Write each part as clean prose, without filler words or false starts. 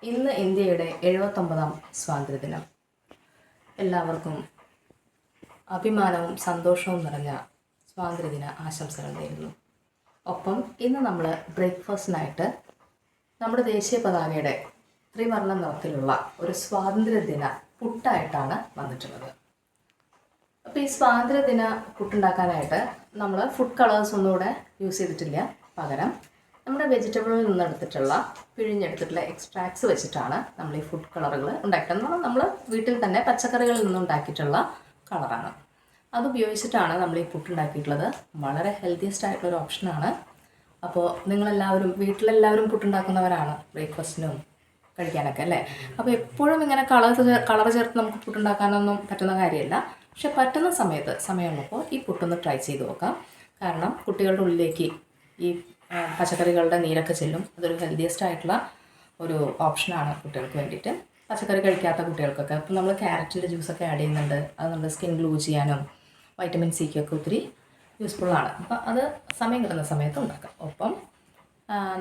ഇന്ന് ഇന്ത്യയുടെ 79ാം സ്വാതന്ത്ര്യദിനം. എല്ലാവർക്കും അഭിമാനവും സന്തോഷവും നിറഞ്ഞ സ്വാതന്ത്ര്യദിന ആശംസകൾ നേരുന്നു. ഒപ്പം ഇന്ന് നമ്മൾ ബ്രേക്ക്ഫാസ്റ്റിനായിട്ട് നമ്മുടെ ദേശീയ പതാകയുടെ ത്രിവർണ്ണ നിറത്തിലുള്ള ഒരു സ്വാതന്ത്ര്യദിന പുട്ടായിട്ടാണ് വന്നിട്ടുള്ളത്. അപ്പോൾ ഈ സ്വാതന്ത്ര്യദിന പുട്ടുണ്ടാക്കാനായിട്ട് നമ്മൾ ഫുഡ് കളേഴ്സ് ഒന്നും ഇവിടെ യൂസ് ചെയ്തിട്ടില്ല. പകരം നമ്മുടെ വെജിറ്റബിളിൽ നിന്നെടുത്തിട്ടുള്ള പിഴിഞ്ഞെടുത്തിട്ടുള്ള എക്സ്ട്രാക്ട്സ് വെച്ചിട്ടാണ് നമ്മൾ ഈ ഫുഡ് കളറുകൾ ഉണ്ടാക്കുന്നത്. നമ്മൾ വീട്ടിൽ തന്നെ പച്ചക്കറികളിൽ നിന്നുണ്ടാക്കിയിട്ടുള്ള കളറാണ്. അതുപയോഗിച്ചിട്ടാണ് നമ്മൾ ഈ പുട്ടുണ്ടാക്കിയിട്ടുള്ളത്. വളരെ ഹെൽത്തിയസ്റ്റ് ആയിട്ടുള്ളൊരു ഓപ്ഷനാണ്. അപ്പോൾ നിങ്ങളെല്ലാവരും വീട്ടിലെല്ലാവരും പുട്ടുണ്ടാക്കുന്നവരാണ് ബ്രേക്ക്ഫാസ്റ്റിനും കഴിക്കാനൊക്കെ അല്ലേ. അപ്പോൾ എപ്പോഴും ഇങ്ങനെ കളർ ചേർത്ത് നമുക്ക് പുട്ടുണ്ടാക്കാനൊന്നും പറ്റുന്ന കാര്യമല്ല. പക്ഷെ പറ്റുന്ന സമയമുള്ളപ്പോൾ ഈ പുട്ടൊന്ന് ട്രൈ ചെയ്ത് നോക്കാം. കാരണം കുട്ടികളുടെ ഉള്ളിലേക്ക് ഈ പച്ചക്കറികളുടെ നീരൊക്കെ ചെല്ലും. അതൊരു ഹെൽത്തിയസ്റ്റ് ആയിട്ടുള്ള ഒരു ഓപ്ഷനാണ് കുട്ടികൾക്ക് വേണ്ടിയിട്ട്. പച്ചക്കറി കഴിക്കാത്ത കുട്ടികൾക്കൊക്കെ അപ്പോൾ നമ്മൾ ക്യാരറ്റിൻ്റെ ജ്യൂസൊക്കെ ആഡ് ചെയ്യുന്നുണ്ട്. അത് നമ്മുടെ സ്കിൻ ഗ്ലൂ ചെയ്യാനും വൈറ്റമിൻ സിക്കൊക്കെ ഒത്തിരി യൂസ്ഫുള്ളാണ്. അപ്പോൾ അത് സമയം കിട്ടുന്ന സമയത്ത് ഉണ്ടാക്കാം. ഒപ്പം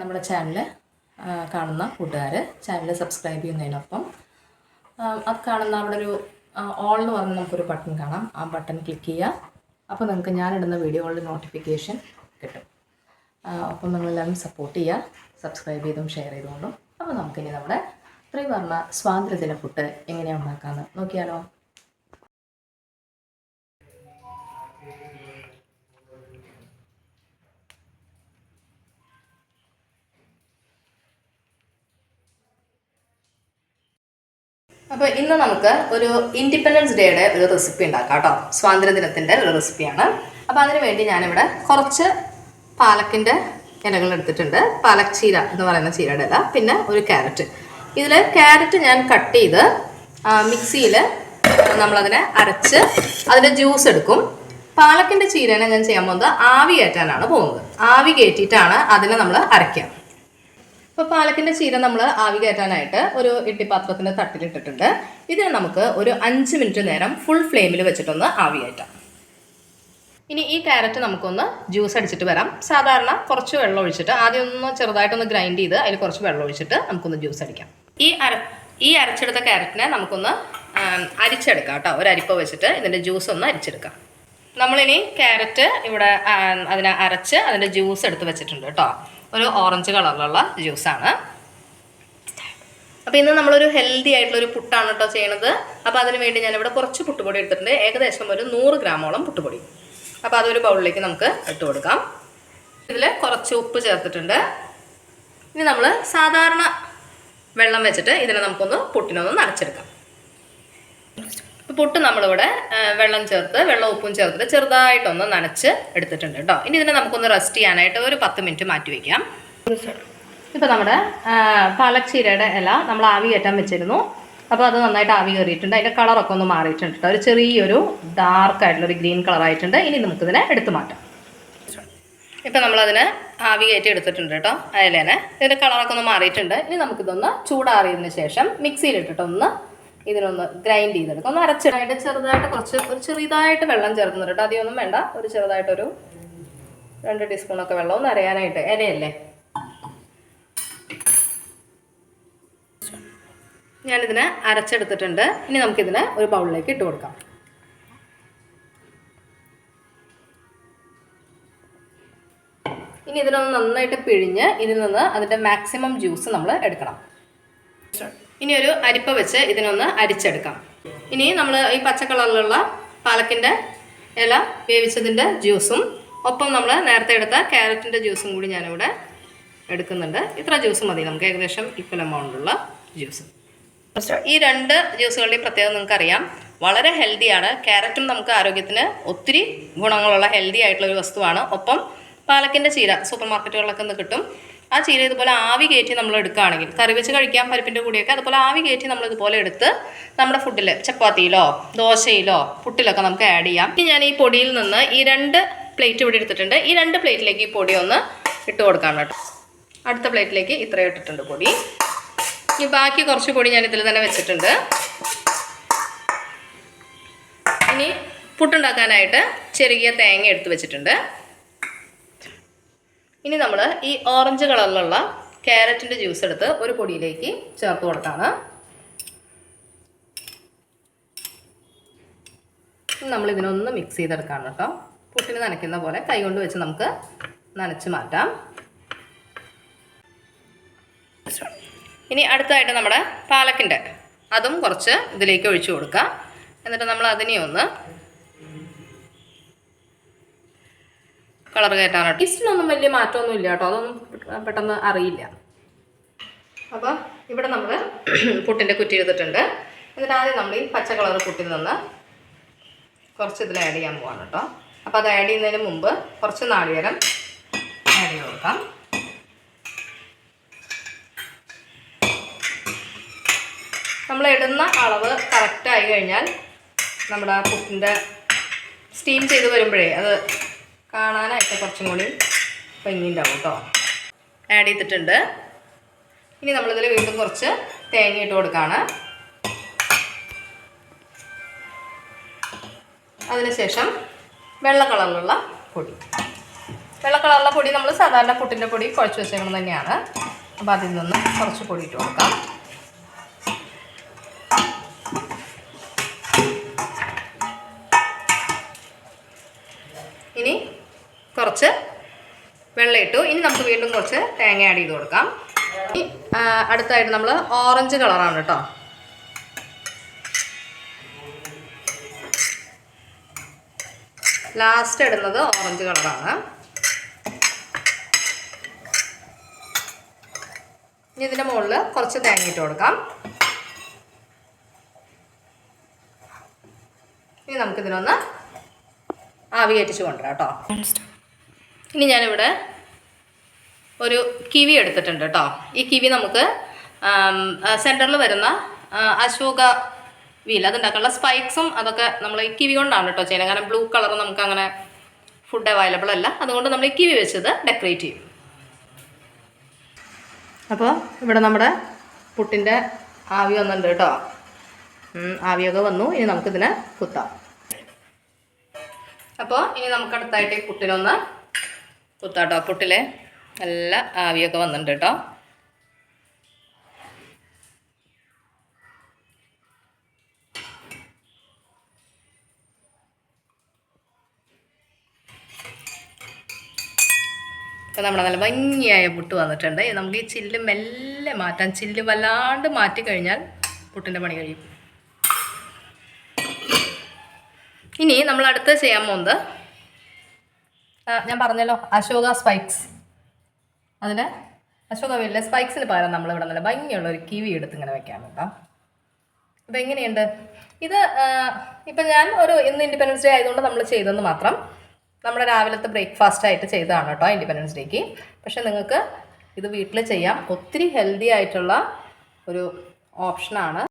നമ്മുടെ ചാനൽ കാണുന്ന കൂട്ടുകാർ ചാനൽ സബ്സ്ക്രൈബ് ചെയ്യുന്നതിനൊപ്പം അത് കാണുന്ന അവിടെ ഒരു ഓൾ എന്ന് പറഞ്ഞ് നമുക്കൊരു ബട്ടൺ കാണാം. ആ ബട്ടൺ ക്ലിക്ക് ചെയ്യുക. അപ്പോൾ നിങ്ങൾക്ക് ഞാനിടുന്ന വീഡിയോകളുടെ നോട്ടിഫിക്കേഷൻ കിട്ടും. ഒപ്പം നിങ്ങളെല്ലാവരും സപ്പോർട്ട് ചെയ്യുക, സബ്സ്ക്രൈബ് ചെയ്തും ഷെയർ ചെയ്തുകൊണ്ടും. അപ്പോൾ നമുക്കിനി നമ്മുടെ ത്രിവർണ്ണ സ്വാതന്ത്ര്യദിന പുട്ട് എങ്ങനെയാണ് ഉണ്ടാക്കാമെന്ന് നോക്കിയാലോ. അപ്പോൾ ഇന്ന് നമുക്ക് ഒരു ഇൻഡിപെൻഡൻസ് ഡേയുടെ ഒരു റെസിപ്പി ഉണ്ടാക്കാം കേട്ടോ. സ്വാതന്ത്ര്യദിനത്തിൻ്റെ ഒരു റെസിപ്പിയാണ്. അപ്പോൾ അതിന് വേണ്ടി ഞാനിവിടെ കുറച്ച് പാലക്കിൻ്റെ ഇലകൾ എടുത്തിട്ടുണ്ട്. പാലക് ചീര എന്ന് പറയുന്ന ചീരയുടെ ഇല, പിന്നെ ഒരു ക്യാരറ്റ്. ഇതിൽ ക്യാരറ്റ് ഞാൻ കട്ട് ചെയ്ത് മിക്സിയിൽ നമ്മളതിനെ അരച്ച് അതിൻ്റെ ജ്യൂസ് എടുക്കും. പാലക്കിൻ്റെ ചീരനെ ഞാൻ ചെയ്യാൻ പോകുന്നത് ആവി കയറ്റാനാണ് പോകുന്നത്. ആവി കയറ്റിയിട്ടാണ് അതിനെ നമ്മൾ അരയ്ക്കുക. ഇപ്പോൾ പാലക്കിൻ്റെ ചീര നമ്മൾ ആവി കയറ്റാനായിട്ട് ഒരു ഇഡ്ഡലിപ്പാത്രത്തിൻ്റെ തട്ടിലിട്ടിട്ടുണ്ട്. ഇതിന് നമുക്ക് ഒരു 5 മിനിറ്റ് നേരം ഫുൾ ഫ്ലെയിമിൽ വെച്ചിട്ടൊന്ന് ആവി കയറ്റാം. ഇനി ഈ ക്യാരറ്റ് നമുക്കൊന്ന് ജ്യൂസ് അടിച്ചിട്ട് വരാം. സാധാരണ കുറച്ച് വെള്ളം ഒഴിച്ചിട്ട് ആദ്യം ഒന്ന് ചെറുതായിട്ടൊന്ന് ഗ്രൈൻഡ് ചെയ്ത് അതിൽ കുറച്ച് വെള്ളം ഒഴിച്ചിട്ട് നമുക്കൊന്ന് ജ്യൂസ് അടിക്കാം. ഈ അരച്ചെടുത്ത ക്യാരറ്റിനെ നമുക്കൊന്ന് അരിച്ചെടുക്കാം കേട്ടോ. ഒരു അരിപ്പ വെച്ചിട്ട് ഇതിൻ്റെ ജ്യൂസ് ഒന്ന് അരിച്ചെടുക്കാം. നമ്മളിനി ക്യാരറ്റ് ഇവിടെ അതിനെ അരച്ച് അതിൻ്റെ ജ്യൂസ് എടുത്ത് വെച്ചിട്ടുണ്ട് കേട്ടോ. ഒരു ഓറഞ്ച് കളറിലുള്ള ജ്യൂസാണ്. അപ്പോൾ ഇന്ന് നമ്മളൊരു ഹെൽത്തി ആയിട്ടുള്ളൊരു പുട്ടാണ് കേട്ടോ ചെയ്യണത്. അപ്പോൾ അതിന് വേണ്ടി ഞാനിവിടെ കുറച്ച് പുട്ടുപൊടി എടുത്തിട്ടുണ്ട്. ഏകദേശം ഒരു 100 ഗ്രാമോളം പുട്ടുപൊടി. അപ്പോൾ അതൊരു ബൗളിലേക്ക് നമുക്ക് ഇട്ട് കൊടുക്കാം. ഇതിൽ കുറച്ച് ഉപ്പ് ചേർത്തിട്ടുണ്ട്. ഇനി നമ്മൾ സാധാരണ വെള്ളം വെച്ചിട്ട് ഇതിനെ നമുക്കൊന്ന് പുട്ടിനൊന്ന് നനച്ചെടുക്കാം. പുട്ട് നമ്മളിവിടെ വെള്ളം ഉപ്പും ചേർത്തിട്ട് ചെറുതായിട്ടൊന്ന് നനച്ച് എടുത്തിട്ടുണ്ട് കേട്ടോ. ഇനി ഇതിനെ നമുക്കൊന്ന് റെസ്റ്റ് ചെയ്യാനായിട്ട് ഒരു 10 മിനിറ്റ് മാറ്റി വയ്ക്കാം. ഇപ്പോൾ നമ്മുടെ പാലക് ചീരയുടെ ഇല നമ്മൾ ആവി കയറ്റാൻ വെച്ചിരുന്നു. അപ്പോൾ അത് നന്നായിട്ട് ആവി കയറിയിട്ടുണ്ട്. അതിൻ്റെ കളറൊക്കെ ഒന്ന് മാറിയിട്ടുണ്ട് കേട്ടോ. ഒരു ചെറിയൊരു ഡാർക്കായിട്ടുള്ളൊരു ഗ്രീൻ കളറായിട്ടുണ്ട്. ഇനി നമുക്കിതിനെ എടുത്തു മാറ്റാം. ഇപ്പം നമ്മളതിന് ആവി കയറ്റി എടുത്തിട്ടുണ്ട് കേട്ടോ. അതിലേനെ ഇതിൻ്റെ കളറൊക്കെ ഒന്ന് മാറിയിട്ടുണ്ട്. ഇനി നമുക്കിതൊന്ന് ചൂടാറിയതിന് ശേഷം മിക്സിയിലിട്ടിട്ടൊന്ന് ഇതിനൊന്ന് ഗ്രൈൻഡ് ചെയ്തെടുക്കാം. ഒന്ന് അരച്ചിടാനായിട്ട് ചെറുതായിട്ട് ഒരു ചെറുതായിട്ട് വെള്ളം ചേർക്കുന്നുണ്ട് കേട്ടോ. അധികമൊന്നും വേണ്ട. ഒരു ചെറുതായിട്ടൊരു 2 ടീസ്പൂണൊക്കെ വെള്ളം ഒന്ന് അരയാനായിട്ട്. ഇലയല്ലേ. ഞാനിതിനെ അരച്ചെടുത്തിട്ടുണ്ട്. ഇനി നമുക്കിതിനെ ഒരു ബൗളിലേക്ക് ഇട്ട് കൊടുക്കാം. ഇനി ഇതിനൊന്ന് നന്നായിട്ട് പിഴിഞ്ഞ് ഇതിൽ നിന്ന് അതിൻ്റെ മാക്സിമം ജ്യൂസ് നമ്മൾ എടുക്കണം. ഇനി ഒരു അരിപ്പ വെച്ച് ഇതിനൊന്ന് അരിച്ചെടുക്കാം. ഇനി നമ്മൾ ഈ പച്ച കളറിലുള്ള പാലക്കിൻ്റെ ഇല വേവിച്ചതിൻ്റെ ജ്യൂസും ഒപ്പം നമ്മൾ നേരത്തെ എടുത്ത ക്യാരറ്റിൻ്റെ ജ്യൂസും കൂടി ഞാനിവിടെ എടുക്കുന്നുണ്ട്. ഇത്ര ജ്യൂസ് മതി നമുക്ക്, ഏകദേശം ഈക്വൽ എമൗണ്ടുള്ള ജ്യൂസ്. ഈ 2 ജ്യൂസുകളുടെയും പ്രത്യേകം നിങ്ങൾക്കറിയാം. വളരെ ഹെൽത്തിയാണ്. ക്യാരറ്റും നമുക്ക് ആരോഗ്യത്തിന് ഒത്തിരി ഗുണങ്ങളുള്ള ഹെൽത്തി ആയിട്ടുള്ളൊരു വസ്തുവാണ്. ഒപ്പം പാലക്കിൻ്റെ ചീര സൂപ്പർ മാർക്കറ്റുകളിലൊക്കെ ഒന്ന് കിട്ടും. ആ ചീര ഇതുപോലെ ആവി കയറ്റി നമ്മൾ എടുക്കുകയാണെങ്കിൽ കറി വെച്ച് കഴിക്കാം പരിപ്പിൻ്റെ കൂടെയൊക്കെ. അതുപോലെ ആവി കയറ്റി നമ്മളിതുപോലെ എടുത്ത് നമ്മുടെ ഫുഡിൽ ചപ്പാത്തിയിലോ ദോശയിലോ പുട്ടിലൊക്കെ നമുക്ക് ആഡ് ചെയ്യാം. ഇനി ഞാൻ ഈ പൊടിയിൽ നിന്ന് ഈ 2 പ്ലേറ്റ് ഇവിടെ എടുത്തിട്ടുണ്ട്. ഈ 2 പ്ലേറ്റിലേക്ക് ഈ പൊടി ഒന്ന് ഇട്ട് കൊടുക്കാം കേട്ടോ. അടുത്ത പ്ലേറ്റിലേക്ക് ഇത്രയും ഇട്ടിട്ടുണ്ട് പൊടി. ഈ ബാക്കി കുറച്ച് പൊടി ഞാൻ ഇതിൽ തന്നെ വെച്ചിട്ടുണ്ട്. ഇനി പുട്ടുണ്ടാക്കാനായിട്ട് ചെറിയ തേങ്ങ എടുത്ത് വെച്ചിട്ടുണ്ട്. ഇനി നമ്മൾ ഈ ഓറഞ്ച് കളറിലുള്ള ക്യാരറ്റിൻ്റെ ജ്യൂസ് എടുത്ത് ഒരു പൊടിയിലേക്ക് ചേർത്ത് കൊടുത്താണ്. നമ്മളിതിനൊന്ന് മിക്സ് ചെയ്തെടുക്കാം കേട്ടോ. പുട്ടിന് നനയ്ക്കുന്ന പോലെ കൈകൊണ്ട് വെച്ച് നമുക്ക് നനച്ച് മാറ്റാം. ഇനി അടുത്തായിട്ട് നമ്മുടെ പാലക്കിൻ്റെ അതും കുറച്ച് ഇതിലേക്ക് ഒഴിച്ചു കൊടുക്കാം. എന്നിട്ട് നമ്മൾ അതിനെ ഒന്ന് കളർ കയറ്റാനായിട്ട്. ടേസ്റ്റിനൊന്നും വലിയ മാറ്റമൊന്നും ഇല്ല കേട്ടോ, അതൊന്നും പെട്ടെന്ന് അറിയില്ല. അപ്പോൾ ഇവിടെ നമ്മൾ പുട്ടിൻ്റെ കുറ്റി എടുത്തിട്ടുണ്ട്. എന്നിട്ട് ആദ്യം നമ്മൾ ഈ പച്ച കളർ പുട്ടിൽ നിന്ന് കുറച്ച് ഇതിൽ ആഡ് ചെയ്യാൻ പോവാണ് കേട്ടോ. അപ്പോൾ അത് ആഡ് ചെയ്യുന്നതിന് മുമ്പ് കുറച്ച് നാളികേരം ആഡ് ചെയ്ത് കൊടുക്കാം. നമ്മൾ ഇടുന്ന അളവ് കറക്റ്റായി കഴിഞ്ഞാൽ നമ്മുടെ പുട്ടിൻ്റെ സ്റ്റീം ചെയ്ത് വരുമ്പോഴേ അത് കാണാനായിട്ട് കുറച്ചും കൂടി ഭംഗിയുണ്ടാവും കേട്ടോ. ആഡ് ചെയ്തിട്ടുണ്ട്. ഇനി നമ്മളിതിൽ വീണ്ടും കുറച്ച് തേങ്ങ ഇട്ട് കൊടുക്കുകയാണ്. അതിനുശേഷം വെള്ള കളറിലുള്ള പൊടി. വെള്ള കളറിലുള്ള പൊടി നമ്മൾ സാധാരണ പുട്ടിൻ്റെ പൊടി കുഴച്ച് വെച്ചേക്കണം തന്നെയാണ്. അപ്പോൾ അതിൽ നിന്ന് കുറച്ച് പൊടി ഇട്ട് കൊടുക്കാം. ഇനി കുറച്ച് വെള്ളം ഇട്ടു. ഇനി നമുക്ക് വീണ്ടും കുറച്ച് തേങ്ങ ആഡ് ചെയ്ത് കൊടുക്കാം. അടുത്തായിട്ട് നമ്മൾ ഓറഞ്ച് കളറാണ് കേട്ടോ. ലാസ്റ്റ് ഇടുന്നത് ഓറഞ്ച് കളറാണ്. ഇനി ഇതിൻ്റെ മുകളിൽ കുറച്ച് തേങ്ങ ഇട്ട് കൊടുക്കാം. ഇനി നമുക്കിതിനൊന്ന് ആവി കയറ്റിച്ച് കൊണ്ടുവരാം കേട്ടോ. ഇനി ഞാനിവിടെ ഒരു കിവി എടുത്തിട്ടുണ്ട് കേട്ടോ. ഈ കിവി നമുക്ക് സെൻറ്ററിൽ വരുന്ന അശോക വീൽ അതുണ്ടാക്കാനുള്ള സ്പൈക്സും അതൊക്കെ നമ്മൾ ഈ കിവി കൊണ്ടാണ് കേട്ടോ ചെയ്യുന്നത്. കാരണം ബ്ലൂ കളർ നമുക്ക് അങ്ങനെ ഫുഡ് അവൈലബിൾ അല്ല. അതുകൊണ്ട് നമ്മൾ ഈ കിവി വെച്ചത് ഡെക്കറേറ്റ് ചെയ്യും. അപ്പോൾ ഇവിടെ നമ്മുടെ പുട്ടിൻ്റെ ആവി വന്നിട്ടുണ്ട് കേട്ടോ. ആവിയൊക്കെ വന്നു. ഇനി നമുക്കിതിനെ കുത്താം. അപ്പോൾ ഇനി നമുക്ക് അടുത്തായിട്ട് ഈ പുട്ടിനൊന്ന് കുത്താം കേട്ടോ. പുട്ടിലെ നല്ല ആവിയൊക്കെ വന്നിട്ടുണ്ട് കേട്ടോ. അപ്പോൾ നമ്മുടെ നല്ല ഭംഗിയായ പുട്ട് വന്നിട്ടുണ്ട്. നമുക്ക് ഈ ചില്ല് മെല്ലെ മാറ്റാം. ചില്ല് വല്ലാണ്ട് മാറ്റി കഴിഞ്ഞാൽ പുട്ടിൻ്റെ പണി കഴിയും. ഇനി നമ്മൾ അടുത്ത് ചെയ്യാൻ പോകുന്നത് ഞാൻ പറഞ്ഞല്ലോ അശോക സ്പൈക്സ്. അതിന് അശോക വീലിലെ സ്പൈക്സിന് പകരം നമ്മളിവിടെ നല്ല ഭംഗിയുള്ള ഒരു കിവി എടുത്ത് ഇങ്ങനെ വെക്കാം കേട്ടോ. അപ്പോൾ എങ്ങനെയുണ്ട് ഇത്? ഇപ്പം ഞാൻ ഇന്ന് ഇൻഡിപെൻഡൻസ് ഡേ ആയതുകൊണ്ട് നമ്മൾ ചെയ്തെന്ന് മാത്രം. നമ്മുടെ രാവിലത്തെ ബ്രേക്ക്ഫാസ്റ്റായിട്ട് ചെയ്തതാണ് കേട്ടോ ഇൻഡിപെൻഡൻസ് ഡേക്ക്. പക്ഷേ നിങ്ങൾക്ക് ഇത് വീട്ടിൽ ചെയ്യാം. ഒത്തിരി ഹെൽത്തി ആയിട്ടുള്ള ഒരു ഓപ്ഷനാണ്.